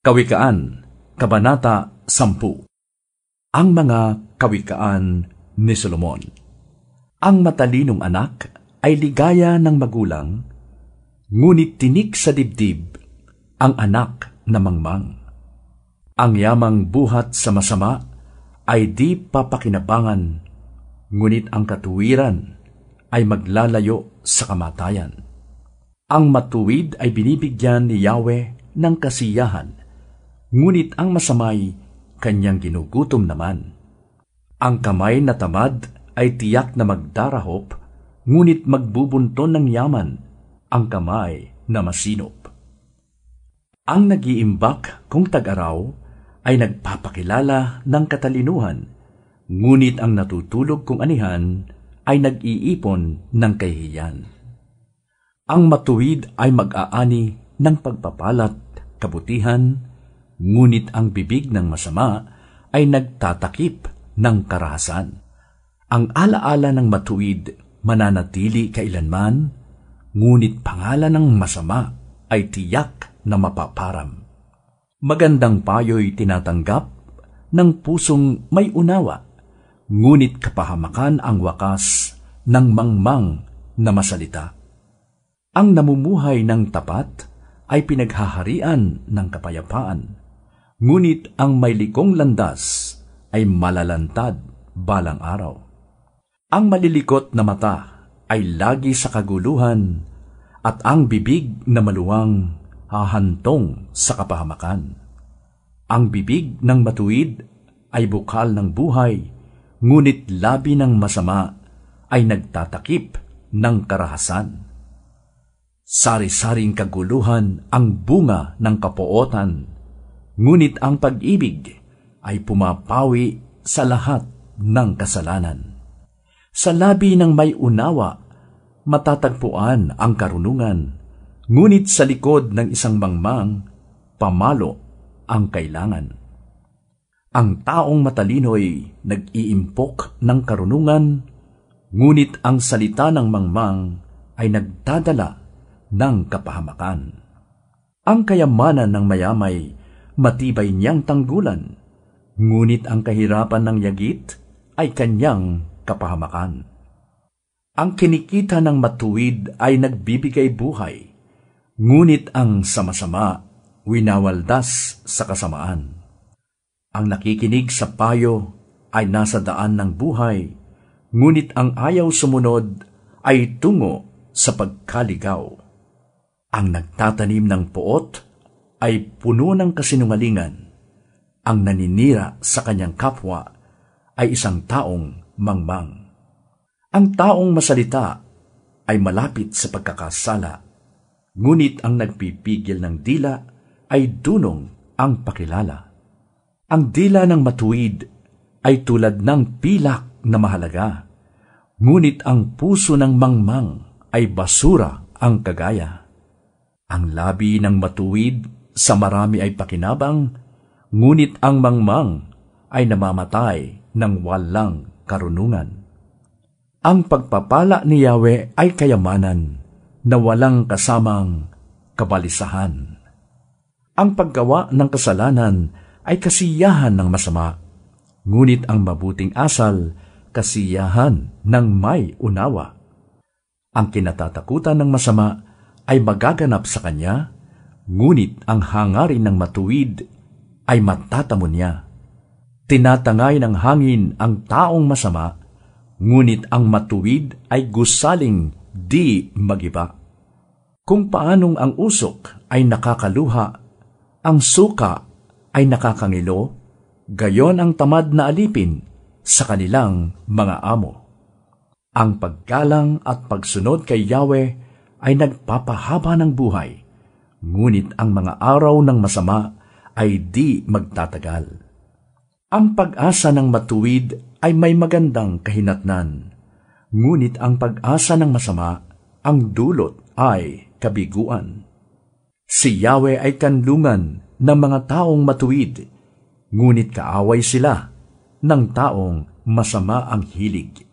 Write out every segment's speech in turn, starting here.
Kawikaan, Kabanata 10. Ang mga kawikaan ni Solomon. Ang matalinong anak ay ligaya ng magulang, ngunit tinik sa dibdib ang anak na mangmang. Ang yamang buhat sa masama ay di papakinabangan, ngunit ang katuwiran ay maglalayo sa kamatayan. Ang matuwid ay binibigyan ni Yahweh ng kasiyahan, ngunit ang masamay kanyang ginugutom naman. Ang kamay na tamad ay tiyak na magdarahop, ngunit magbubunton ng yaman ang kamay na masinop. Ang nag-iimbak kung tag-araw ay nagpapakilala ng katalinuhan, ngunit ang natutulog kung anihan ay nag-iipon ng kahihiyan. Ang matuwid ay mag-aani ng pagpapalat, kabutihan, ngunit ang bibig ng masama ay nagtatakip ng karahasan. Ang alaala ng matuwid mananatili kailanman, ngunit pangalan ng masama ay tiyak na mapaparam. Magandang payo'y tinatanggap ng pusong may unawa, ngunit kapahamakan ang wakas ng mangmang na masalita. Ang namumuhay ng tapat ay pinaghaharian ng kapayapaan, ngunit ang may likong landas ay malalantad balang araw. Ang malilikot na mata ay lagi sa kaguluhan, at ang bibig na maluwang hahantong sa kapahamakan. Ang bibig ng matuwid ay bukal ng buhay, ngunit labi ng masama ay nagtatakip ng karahasan. Sari-saring kaguluhan ang bunga ng kapuotan, ngunit ang pag-ibig ay pumapawi sa lahat ng kasalanan. Sa labi ng may unawa, matatagpuan ang karunungan, ngunit sa likod ng isang mangmang, pamalo ang kailangan. Ang taong matalino'y nag-iimpok ng karunungan, ngunit ang salita ng mangmang ay nagdadala ng kapahamakan. Ang kayamanan ng mayamay matibay niyang tanggulan, ngunit ang kahirapan ng yagit ay kanyang kapahamakan. Ang kinikita ng matuwid ay nagbibigay buhay, ngunit ang sama-sama winawaldas sa kasamaan. Ang nakikinig sa payo ay nasa daan ng buhay, ngunit ang ayaw sumunod ay tungo sa pagkaligaw. Ang nagtatanim ng puot ay puno ng kasinungalingan. Ang naninira sa kanyang kapwa ay isang taong mangmang. Ang taong masalita ay malapit sa pagkakasala, ngunit ang nagpipigil ng dila ay dunong ang pakilala. Ang dila ng matuwid ay tulad ng pilak na mahalaga, ngunit ang puso ng mangmang ay basura ang kagaya. Ang labi ng matuwid sa marami ay pakinabang, ngunit ang mangmang ay namamatay ng walang karunungan. Ang pagpapala ni Yahweh ay kayamanan na walang kasamang kabalisahan. Ang paggawa ng kasalanan ay kasiyahan ng masama, ngunit ang mabuting asal, kasiyahan ng may unawa. Ang kinatatakutan ng masama ay magaganap sa kanya, ngunit ang hangarin ng matuwid ay matatamo niya. Tinatangay ng hangin ang taong masama, ngunit ang matuwid ay gusaling di magiba. Kung paanong ang usok ay nakakaluha, ang suka ay nakakangilo, gayon ang tamad na alipin sa kanilang mga amo. Ang paggalang at pagsunod kay Yahweh ay nagpapahaba ng buhay, ngunit ang mga araw ng masama ay di magtatagal. Ang pag-asa ng matuwid ay may magandang kahinatnan, ngunit ang pag-asa ng masama, ang dulot ay kabiguan. Si Yahweh ay kanlungan ng mga taong matuwid, ngunit kaaway sila ng taong masama ang hilig.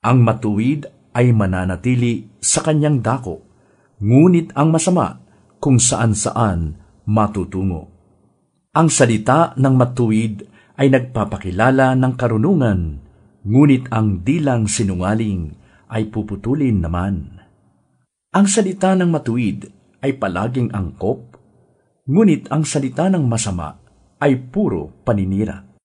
Ang matuwid ay mananatili sa kanyang dako, ngunit ang masama kung saan-saan matutungo. Ang salita ng matuwid ay nagpapakilala ng karunungan, ngunit ang dilang sinungaling ay puputulin naman. Ang salita ng matuwid ay palaging angkop, ngunit ang salita ng masama ay puro paninira.